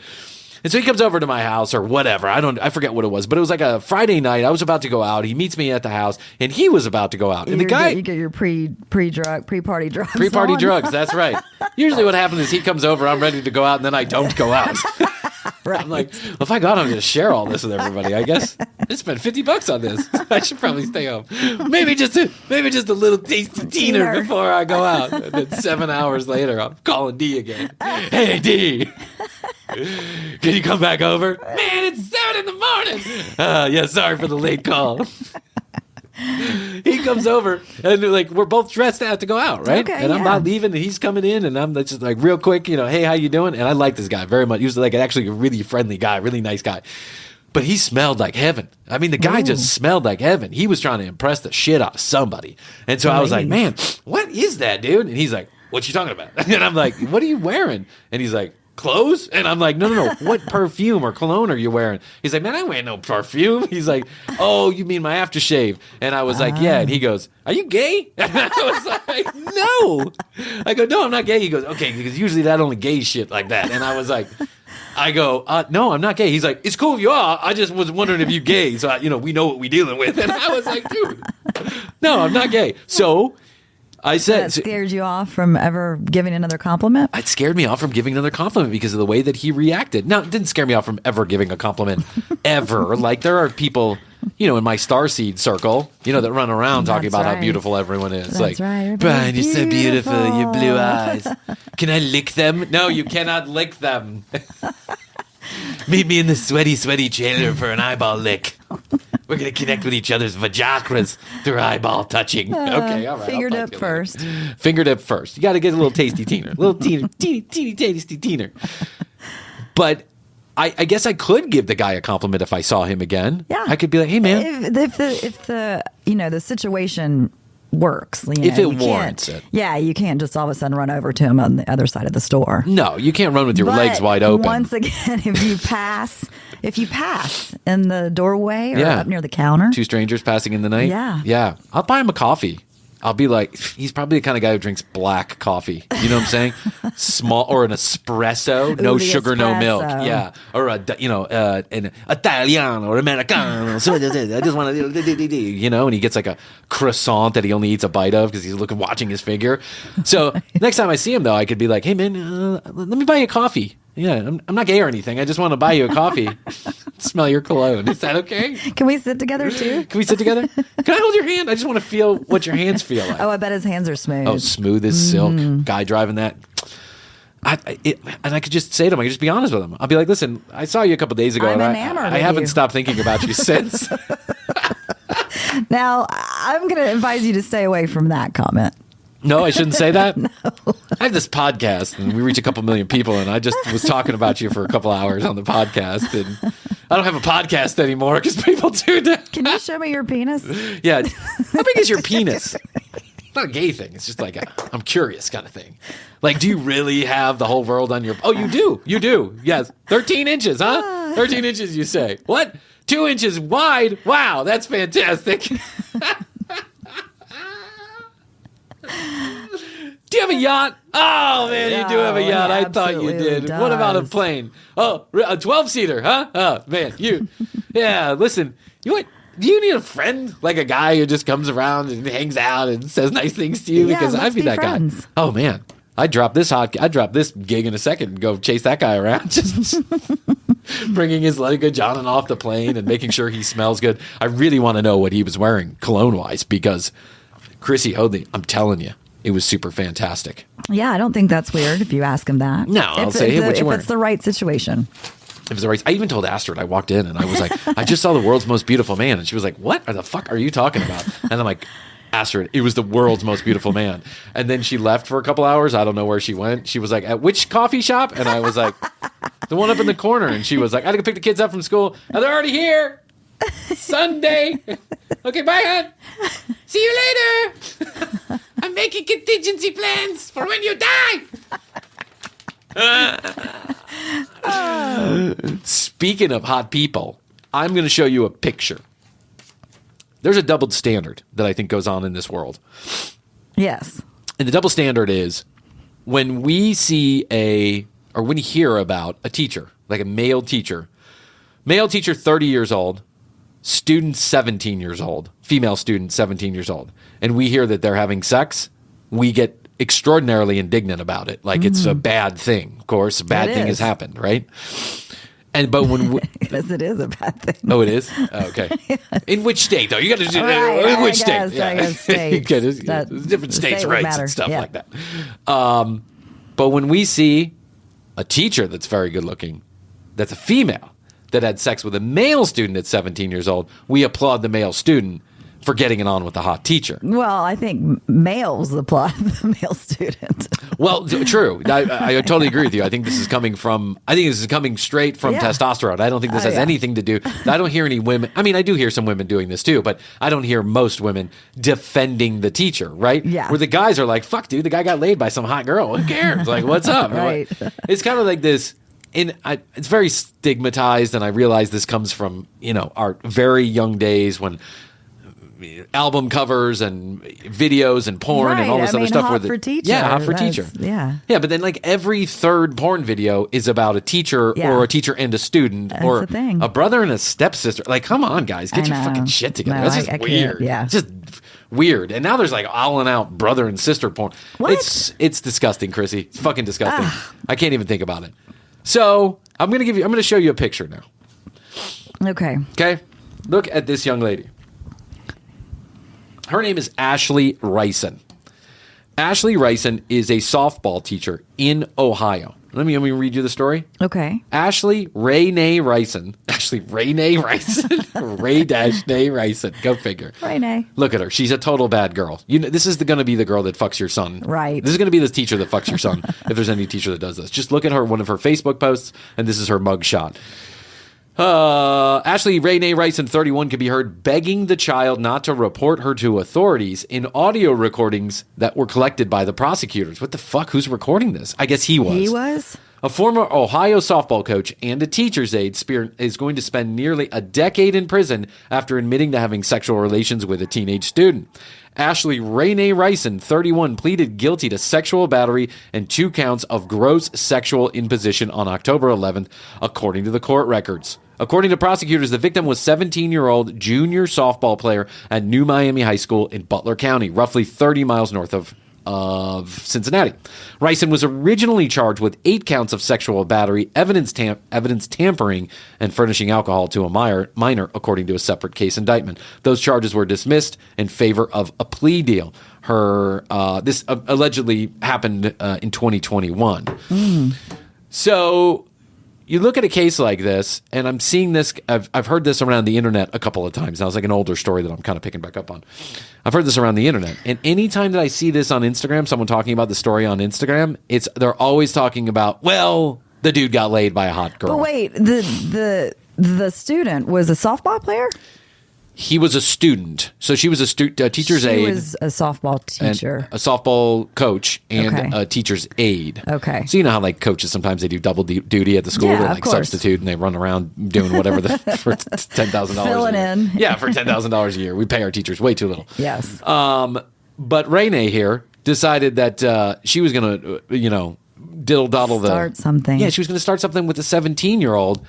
And so he comes over to my house or whatever. I forget what it was, but it was like a Friday night. I was about to go out. He meets me at the house, and he was about to go out. And the guy, you get your pre-party drugs. Pre-party drugs. That's right. Usually, what happens is he comes over, I'm ready to go out, and then I don't go out. Right. I'm like, well, if I go out, I'm going to share all this with everybody. I guess I spent $50 on this. I should probably stay home. Maybe just a little tasty teener before I go out. And then 7 hours later, I'm calling D again. "Hey, D. Can you come back over?" "Man, it's 7 in the morning. Yeah, sorry for the late call." He comes over, and we're both dressed out to go out, right? Okay, and I'm not leaving, and he's coming in, and I'm just like, real quick, "Hey, how you doing?" And I like this guy very much. He was actually a really friendly guy, really nice guy. But he smelled like heaven. I mean, the guy just smelled like heaven. He was trying to impress the shit out of somebody. And so I was like, "Man, what is that, dude?" And he's like, "What you talking about?" And I'm like, "What are you wearing?" And he's like, "Clothes?" And I'm like, no. "What perfume or cologne are you wearing?" He's like, "Man, I ain't wearing no perfume." He's like, "Oh, you mean my aftershave?" And I was like, "Yeah." And he goes, "Are you gay?" And I was like, "No." I go, "No, I'm not gay." He goes, "Okay," because usually that only gay shit like that. And I was like, "No, I'm not gay." He's like, "It's cool if you are. I just was wondering if you gay. So, we know what we're dealing with." And I was like, "Dude, no, I'm not gay." So I said, that scared you off from ever giving another compliment? It scared me off from giving another compliment because of the way that he reacted. Now, it didn't scare me off from ever giving a compliment, ever. Like, there are people, in my starseed circle, that run around talking about how beautiful everyone is. That's right. "Bryan, you're so beautiful, your blue eyes. Can I lick them?" "No, you cannot lick them." "Meet me in the sweaty, sweaty trailer for an eyeball lick. We're going to connect with each other's vajacras through eyeball touching." Okay, all right. Fingertip first. Fingertip first. You got to get a little tasty teener. A little teeny, tasty teener. But I guess I could give the guy a compliment if I saw him again. Yeah. I could be like, "Hey, man." If the the situation works. If it warrants it. Yeah, you can't just all of a sudden run over to him on the other side of the store. No, you can't run with your legs wide open. Once again, if you pass in the doorway or up near the counter. Two strangers passing in the night. Yeah. Yeah. I'll buy him a coffee. I'll be like, he's probably the kind of guy who drinks black coffee. You know what I'm saying? Small or an espresso, no sugar, no milk. Yeah, or an Italiano or Americano. So I just want to, you know. And he gets like a croissant that he only eats a bite of because he's watching his figure. So next time I see him, though, I could be like, hey man, let me buy you a coffee. Yeah, I'm not gay or anything. I just want to buy you a coffee. Smell your cologne. Is that okay? Can we sit together too? Can we sit together? Can I hold your hand? I just want to feel what your hands feel like. Oh, I bet his hands are smooth. Oh, smooth as silk. Guy driving that. And I could just say to him, I could just be honest with him. I'll be like, listen, I saw you a couple days ago. I'm and enamored I with haven't you. stopped thinking about you since. Now, I'm going to advise you to stay away from that comment. No, I shouldn't say that. No. I have this podcast, and we reach a couple million people, and I just was talking about you for a couple hours on the podcast, and I don't have a podcast anymore because people tune in. Can you show me your penis? Yeah. How big is your penis? It's not a gay thing. It's just like I'm curious kind of thing. Like, do you really have the whole world on your... Oh, you do. You do. Yes. 13 inches, huh? 13 inches, you say. What? 2 inches wide? Wow, that's fantastic. Do you have a yacht? Oh, man, you do have a yacht. I thought you did. Does. What about a plane? Oh, a 12-seater, huh? Oh, man, you. Yeah, listen, do you need a friend? Like a guy who just comes around and hangs out and says nice things to you? Yeah, because I'd be that friends. guy. Oh, man. I'd drop this gig in a second and go chase that guy around. Just bringing his good John and off the plane and making sure he smells good. I really want to know what he was wearing cologne-wise because Chrissy Hoadley, I'm telling you, it was super fantastic. Yeah, I don't think that's weird if you ask him that. No, I'll say, hey, what you wearing? If it's the right situation. If it's the right, I even told Astrid, I walked in and I was like, I just saw the world's most beautiful man. And she was like, what the fuck are you talking about? And I'm like, Astrid, it was the world's most beautiful man. And then she left for a couple hours. I don't know where she went. She was like, at which coffee shop? And I was like, the one up in the corner. And she was like, I had to go pick the kids up from school. Oh, they're already here. Sunday. Okay, bye, hon. See you later. I'm making contingency plans for when you die. Speaking of hot people, I'm going to show you a picture. There's a double standard that I think goes on in this world. Yes. And the double standard is when we see when we hear about a teacher, like a male teacher 30 years old, student 17 years old, female student 17 years old, and we hear that they're having sex, we get extraordinarily indignant about it. Like it's a bad thing. Of course, a bad thing has happened, right? But when yes, it is a bad thing. Oh, it is? Oh, okay. Yes. In which state, though? You got to do in which state? Yeah. I guess states. Different states' rights and stuff like that. Yeah. But when we see a teacher that's very good looking, that's a female, that had sex with a male student at 17 years old, we applaud the male student for getting it on with the hot teacher. Well, I think males applaud the male student. Well, true. I totally agree with you. I think this is coming straight from testosterone. I don't think this has anything to do. I don't hear any women. I mean, I do hear some women doing this too, but I don't hear most women defending the teacher, right? Yeah. Where the guys are like, fuck, dude, the guy got laid by some hot girl. Who cares? Like, what's up? Right. It's kind of like this. It's very stigmatized, and I realize this comes from, our very young days when album covers and videos and porn and all this other stuff. Hot for teacher. Yeah, hot for teacher. Yeah. Yeah, but then every third porn video is about a teacher or a teacher and a student. That's or a thing. A brother and a stepsister. Like, come on, guys. Get your fucking shit together. No, That's just weird. Yeah. It's just weird. And now there's all and out brother and sister porn. What? It's disgusting, Chrissy. It's fucking disgusting. I can't even think about it. So I'm gonna show you a picture now. Okay. Okay? Look at this young lady. Her name is Ashley Ryson. Ashley Ryson is a softball teacher in Ohio. Let me read you the story. Okay. Ashley Ray-Nay Ryson. Ray-Nay Ryson. Go figure. Ray-Nay. Look at her. She's a total bad girl. This is going to be the girl that fucks your son. Right. This is going to be this teacher that fucks your son if there's any teacher that does this. Just look at one of her Facebook posts, and this is her mug shot. Ashley Ray-Nay Ryson, 31, can be heard begging the child not to report her to authorities in audio recordings that were collected by the prosecutors. What the fuck? Who's recording this? I guess he was. He was? A former Ohio softball coach and a teacher's aide is going to spend nearly a decade in prison after admitting to having sexual relations with a teenage student. Ashley Renee Ryson, 31, pleaded guilty to sexual battery and 2 counts of gross sexual imposition on October 11th, according to the court records. According to prosecutors, the victim was 17-year-old junior softball player at New Miami High School in Butler County, roughly 30 miles north of Cincinnati. Ryson was originally charged with 8 counts of sexual battery, evidence tampering, and furnishing alcohol to a minor, according to a separate case indictment. Those charges were dismissed in favor of a plea deal. This allegedly happened in 2021. So you look at a case like this, and I'm seeing this. I've heard this around the internet a couple of times. Now it's like an older story that I'm kind of picking back up on. I've heard this around the internet, and anytime that I see this on Instagram, someone talking about the story on Instagram, they're always talking about, well, the dude got laid by a hot girl. But wait, the student was a softball player? He was a student. So she was a teacher's aide. She was a softball teacher. A softball coach and a teacher's aide. Okay. So you know how like coaches, sometimes they do double duty at the school. Yeah, They're like substitute and they run around doing whatever for $10,000. Filling in. Yeah, for $10,000 a year. We pay our teachers way too little. Yes. But Renee here decided that she was going to, diddle-doddle Start something. Yeah, she was going to start something with a 17-year-old.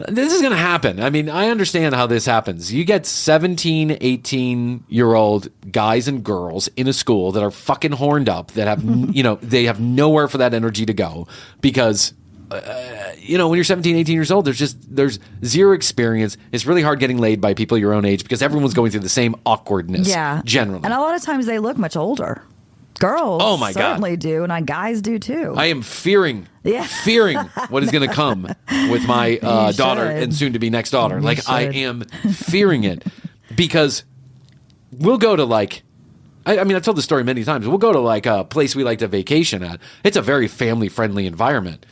This is going to happen. I mean, I understand how this happens. You get 17, 18-year-old guys and girls in a school that are fucking horned up, that have, they have nowhere for that energy to go because, when you're 17, 18 years old, there's zero experience. It's really hard getting laid by people your own age because everyone's going through the same awkwardness. Yeah. Generally. And a lot of times they look much older. Girls certainly do, and guys do too. I am fearing what is going to come with my daughter and soon to be next daughter. I am fearing it because we'll go to I've told this story many times. We'll go to a place we like to vacation at. It's a very family friendly environment.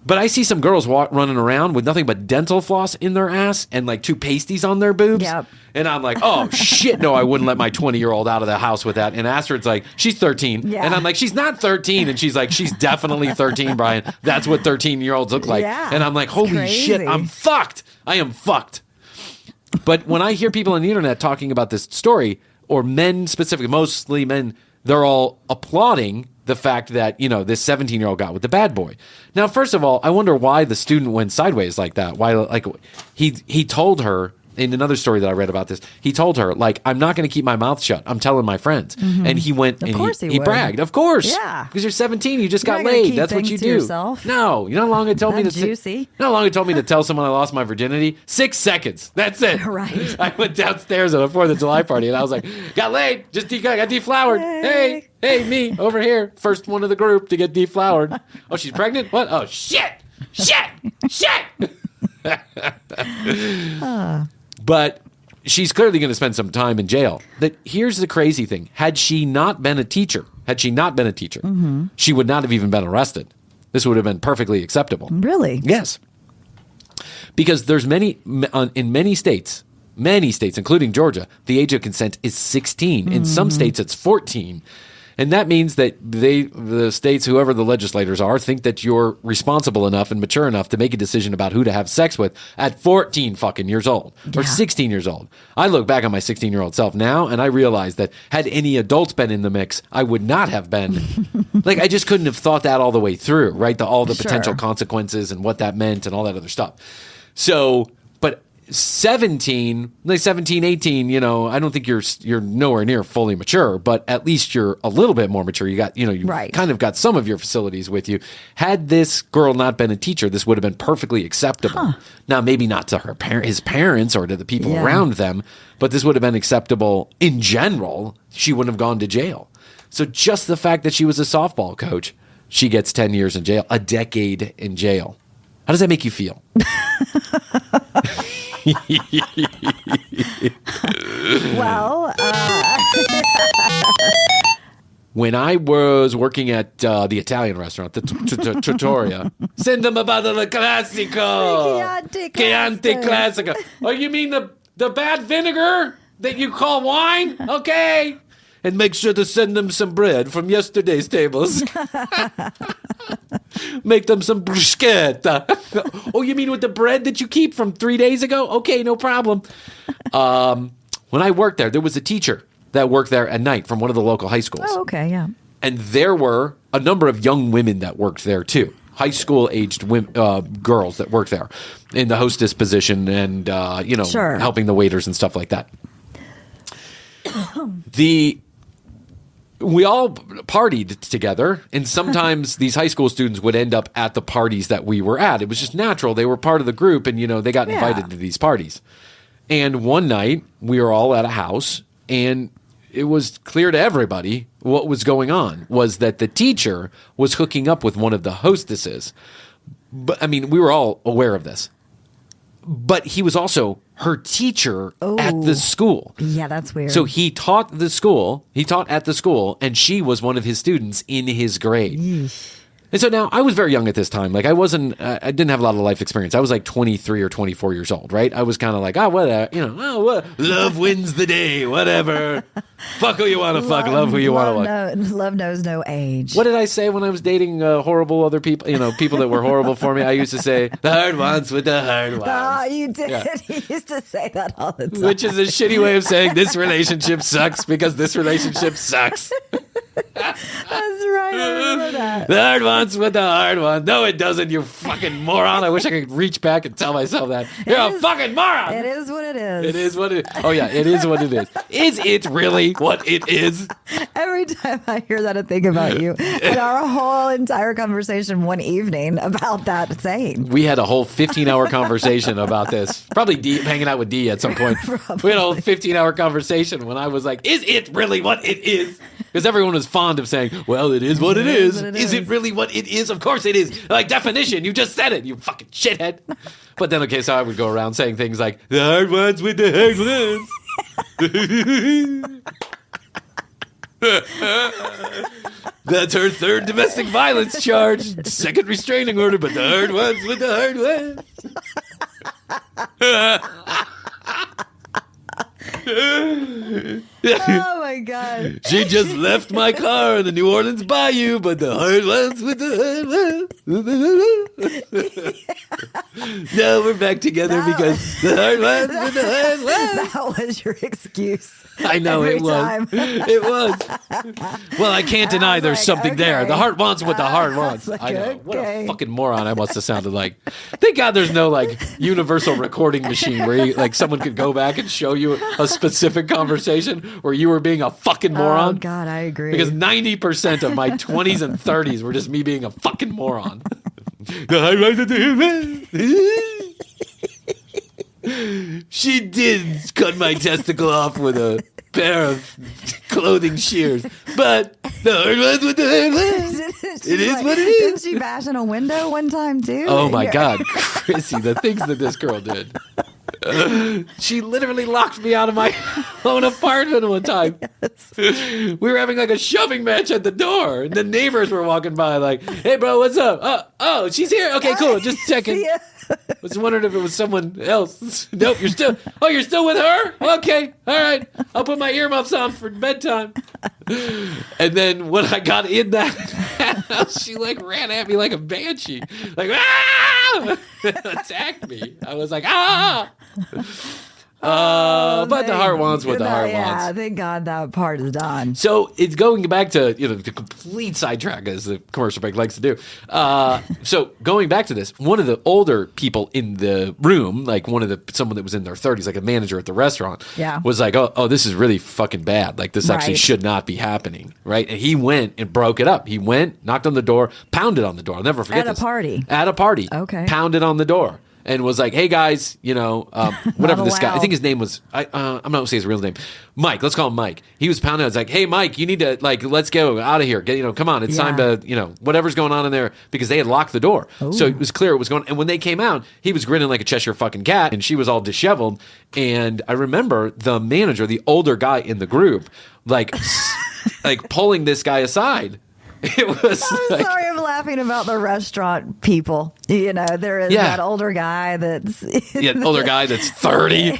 But I see some girls running around with nothing but dental floss in their ass and 2 pasties on their boobs. Yep. And I'm like, oh, shit, no, I wouldn't let my 20-year-old out of the house with that. And Astrid's like, she's 13. Yeah. And I'm like, she's not 13. And she's like, she's definitely 13, Brian. That's what 13-year-olds look like. Yeah. And I'm like, holy shit, I'm fucked. I am fucked. But when I hear people on the internet talking about this story, or men specifically, mostly men, they're all applauding the fact that, this 17-year-old got with the bad boy. Now, first of all, I wonder why the student went sideways like that. Why, he told her, in another story that I read about this, he told her, I'm not going to keep my mouth shut. I'm telling my friends. Mm-hmm. And he went and he bragged. Of course. Yeah. Because you're 17, you just got laid. That's what you do. Yourself. No. You know how long it told me to juicy. You know how long it told me to tell someone I lost my virginity? 6 seconds. That's it. Right. I went downstairs at a 4th of July party and I was like, got laid. Just got deflowered. Hey, me over here. First one of the group to get deflowered. Oh, she's pregnant? What? Oh, shit. But she's clearly going to spend some time in jail. Here's the crazy thing. Had she not been a teacher, mm-hmm. she would not have even been arrested. This would have been perfectly acceptable. Really? Yes. Because there's in many states, including Georgia, the age of consent is 16. Mm-hmm. In some states, it's 14. And that means that the states, whoever the legislators are, think that you're responsible enough and mature enough to make a decision about who to have sex with at 14 fucking years old or 16 years old. I look back on my 16-year-old self now and I realize that had any adults been in the mix, I would not have been. I just couldn't have thought that all the way through, right? All the potential consequences and what that meant and all that other stuff. So, but 17, 18, I don't think you're nowhere near fully mature, but at least you're a little bit more mature. You got, you kind of got some of your facilities with you. Had this girl not been a teacher, this would have been perfectly acceptable. Huh. Now, maybe not to his parents or to the people around them, but this would have been acceptable in general. She wouldn't have gone to jail. So just the fact that she was a softball coach, she gets 10 years in jail, a decade in jail. How does that make you feel? Well, when I was working at the Italian restaurant, the Trattoria, send them a bottle of Classico. Chianti Classico. Oh, you mean the bad vinegar that you call wine? Okay. and make sure to send them some bread from yesterday's tables. Make them some bruschetta. Oh, you mean with the bread that you keep from 3 days ago? Okay, no problem. When I worked there was a teacher that worked there at night from one of the local high schools. Oh, okay, yeah. And there were a number of young women that worked there too. High school-aged girls that worked there in the hostess position and, Sure. helping the waiters and stuff like that. We all partied together, and sometimes these high school students would end up at the parties that we were at. It was just natural. They were part of the group, and, they got invited to these parties. And one night, we were all at a house, and it was clear to everybody what was going on was that the teacher was hooking up with one of the hostesses. But, we were all aware of this. But he was also her teacher at the school. Yeah, that's weird. So he taught at the school, and she was one of his students in his grade. Yeesh. And so now I was very young at this time. Like I didn't have a lot of life experience. I was like 23 or 24 years old, right? I was kind of like, what? Love wins the day, whatever. Fuck who you want to fuck, love who you want to fuck. Love knows no age. What did I say when I was dating horrible other people? People that were horrible for me. I used to say, the hard ones with the hard ones. Oh, you did. Yeah. You used to say that all the time. Which is a shitty way of saying this relationship sucks because this relationship sucks. That's right. I remember that. The hard ones with the hard ones. No, it doesn't, you fucking moron. I wish I could reach back and tell myself that. You're a fucking moron. It is what it is. It is what it is. Oh, yeah, it is what it is. Is it really what it is? Every time I hear that, I think about you. And our whole entire conversation one evening about that saying. We had a whole 15-hour conversation about this. Probably hanging out with D at some point. We had a whole 15-hour conversation when I was like, is it really what it is? Because everyone was fond of saying, well, it is what it is. Is it really what it is? Of course it is. Like, definition, you just said it, you fucking shithead. But then, okay, so I would go around saying things like, the hard ones with the hard ones. That's her third domestic violence charge. Second restraining order, but the hard ones with the hard ones. Oh my God. She just left my car in the New Orleans Bayou, but the hard ones with the hard ones. Now we're back together because the hard ones with the hard ones. That was your excuse. I know it was. Time. It was. Well, I can't deny there's something there. The hard ones with the hard ones. Like, I know. What a okay. fucking moron I must have sounded like. Thank God there's no universal recording machine where someone could go back and show you a specific conversation where you were being a fucking moron. Oh God, I agree. Because 90% of my 20s and 30s were just me being a fucking moron. The high rise of the She did cut my testicle off with a pair of clothing shears, but the hard ones with the hard ones. It is what it is. Didn't she bash in a window one time too? Oh my God, Chrissy, the things that this girl did. She literally locked me out of my own apartment one time. Yes. We were having a shoving match at the door, and the neighbors were walking by like, hey bro, what's up? Oh, she's here? Okay, cool, just checking. Was wondering if it was someone else. Nope, you're still with her? Okay, all right. I'll put my earmuffs on for bedtime. And then when I got in that house, she ran at me like a banshee. Attacked me. I was like, ah! But the hard ones with the hard ones. Yeah, thank God that part is done. So it's going back to the complete sidetrack as the commercial break likes to do. So going back to this, one of the older people in the room, someone that was in their 30s, like a manager at the restaurant, was like, oh, this is really fucking bad. This actually should not be happening, right? And he went and broke it up. He went, knocked on the door, pounded on the door. I'll never forget this. At a party. Okay. Pounded on the door. And was like, hey guys, whatever this guy, I think his name was, I'm not going to say his real name, Mike, let's call him Mike. He was pounding, I was like, hey Mike, you need to, let's go out of here. Come on, it's time to, whatever's going on in there, because they had locked the door. Ooh. So it was clear it was going, and when they came out, he was grinning like a Cheshire fucking cat, and she was all disheveled. And I remember the manager, the older guy in the group, pulling this guy aside. It was. I'm sorry, I'm laughing about the restaurant people. There is that older guy that's older guy that's 30.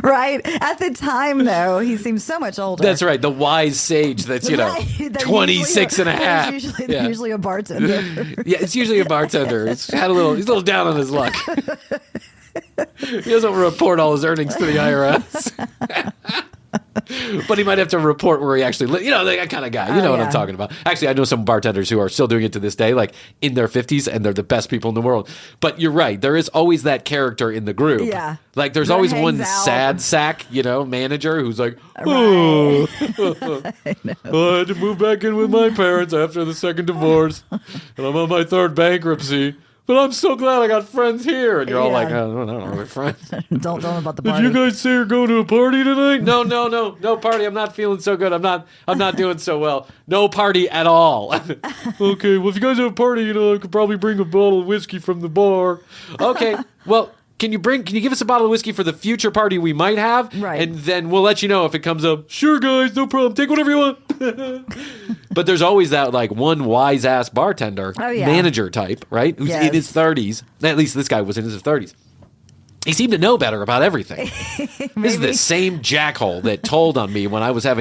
Right? At the time, though, he seems so much older. That's right. The wise sage that's, They're 26 and a half. They're usually a bartender. Yeah, it's usually a bartender. He's a little down on his luck. He doesn't report all his earnings to the IRS. But he might have to report where he actually lives. That kind of guy. You know what I'm talking about. Actually, I know some bartenders who are still doing it to this day, like in their 50s, and they're the best people in the world. But you're right. There is always that character in the group. Yeah. Like there's That always hangs one out. sad sack, manager who's like, oh, I had to move back in with my parents after the second divorce, and I'm on my third bankruptcy. But I'm so glad I got friends here. And you're all like, oh, I don't know, we're friends. Don't tell him about the Did party. you guys say you're going to a party tonight? No party. I'm not feeling so good. I'm not doing so well. No party at all. Okay, well, if you guys have a party, I could probably bring a bottle of whiskey from the bar. Okay, well, can you give us a bottle of whiskey for the future party we might have? Right. And then we'll let you know if it comes up. Sure, guys, no problem. Take whatever you want. But there's always that one wise ass bartender, manager type, right? Who's in his 30s. At least this guy was in his 30s. He seemed to know better about everything. This is the same jackhole that told on me when I was I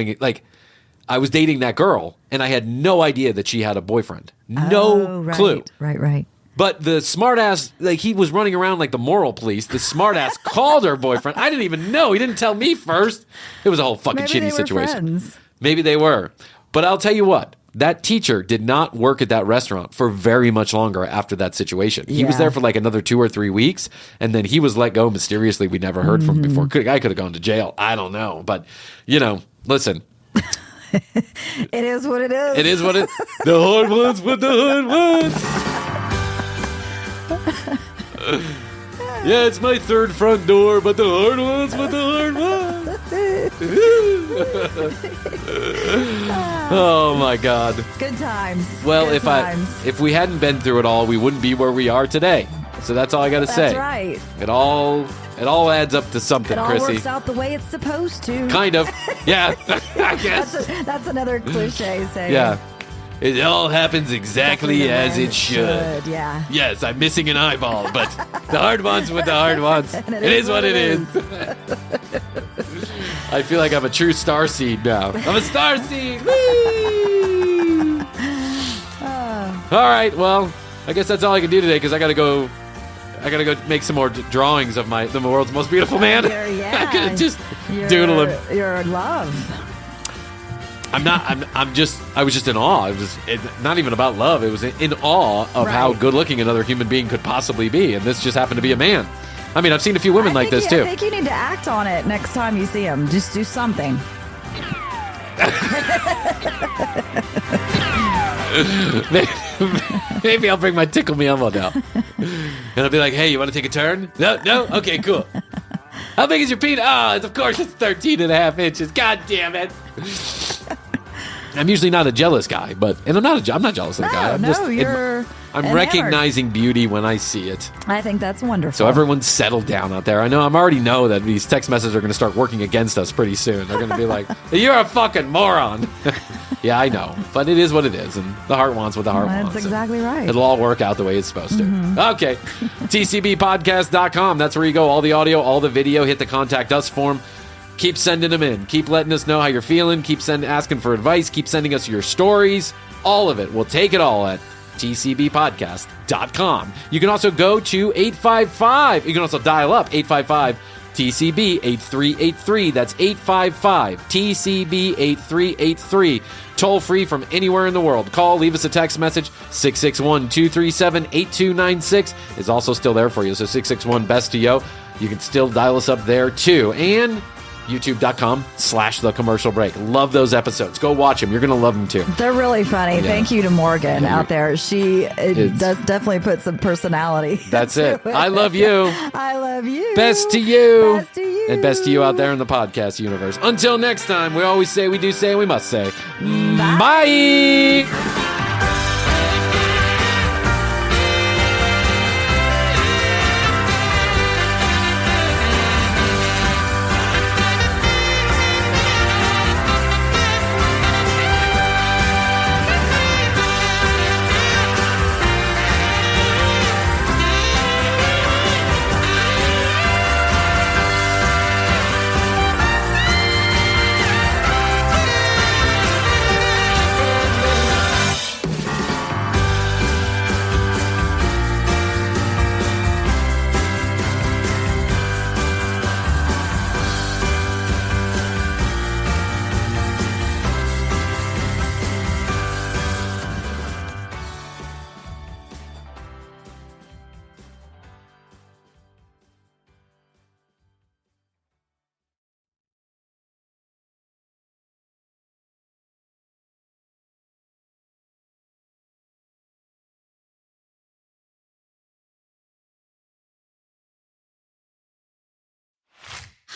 was dating that girl, and I had no idea that she had a boyfriend. No clue. Right. But the smartass, he was running around like the moral police. The smartass called her boyfriend. I didn't even know. He didn't tell me first. It was a whole fucking shitty situation. Friends. Maybe they were. But I'll tell you what. That teacher did not work at that restaurant for very much longer after that situation. He was there for another 2 or 3 weeks, and then he was let go mysteriously. We never heard from him before. I could have gone to jail. I don't know. But, listen. It is what it is. It is what it is. The hard ones with the hard ones. Yeah, it's my third front door, but the hard ones with the hard ones. Oh my God. Good times. Well, Good times. if we hadn't been through it all, we wouldn't be where we are today. So that's all I got to say. That's right. It all adds up to something, It all Chrissy. works out the way it's supposed to. Kind of. Yeah. I guess. That's another cliche saying. Yeah. It all happens exactly the way as it should. Yeah. Yes, I'm missing an eyeball, but the hard ones with the hard ones. It is what it is. I feel like I'm a true star seed now. I'm a star seed. Whee! All right, well, I guess that's all I can do today because I gotta go make some more drawings of the world's most beautiful man. I could just doodle him. You're in love. I was just in awe. It was not even about love. It was in awe of how good looking another human being could possibly be. And this just happened to be a man. I mean, I've seen a few women like this too. I think you need to act on it next time you see him. Just do something. Maybe I'll bring my Tickle Me Elmo now. And I'll be like, hey, you want to take a turn? No? Okay, cool. How big is your penis? Oh, of course it's 13 and a half inches. God damn it. I'm usually not a jealous guy, I'm not jealous of the guy. I'm recognizing beauty when I see it. I think that's wonderful. So everyone settle down out there. I already know that these text messages are going to start working against us pretty soon. They're going to be like, you're a fucking moron. Yeah, I know. But it is what it is. And the heart wants what the heart wants. That's exactly right. It'll all work out the way it's supposed to. Okay. TCBpodcast.com. That's where you go. All the audio, all the video. Hit the contact us form. Keep sending them in. Keep letting us know how you're feeling. Keep asking for advice. Keep sending us your stories. All of it. We'll take it all at tcbpodcast.com. You can also go to 855. You can also dial up 855 TCB 8383. That's 855 TCB 8383. Toll free from anywhere in the world. Call, leave us a text message. 661-237-8296 is also still there for you. So 661-BEST-TO. You can still dial us up there too. And youtube.com/The Commercial Break. Love those episodes. Go watch them. You're going to love them too. They're really funny. Yeah. Thank you to Morgan out there. She does definitely put some personality. That's it. I love you. I love you. Best to you. Best to you. And best to you out there in the podcast universe. Until next time, we always say, we do say, and we must say, bye.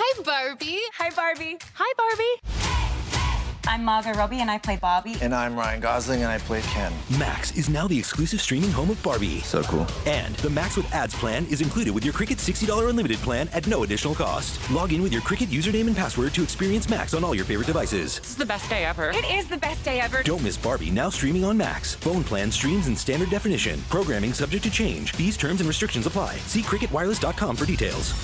Hi, Barbie. Hi, Barbie. Hi, Barbie. I'm Margot Robbie, and I play Barbie. And I'm Ryan Gosling, and I play Ken. Max is now the exclusive streaming home of Barbie. So cool. And the Max with Ads plan is included with your Cricket $60 unlimited plan at no additional cost. Log in with your Cricket username and password to experience Max on all your favorite devices. This is the best day ever. It is the best day ever. Don't miss Barbie, now streaming on Max. Phone plan streams in standard definition. Programming subject to change. Fees, terms, and restrictions apply. See cricketwireless.com for details.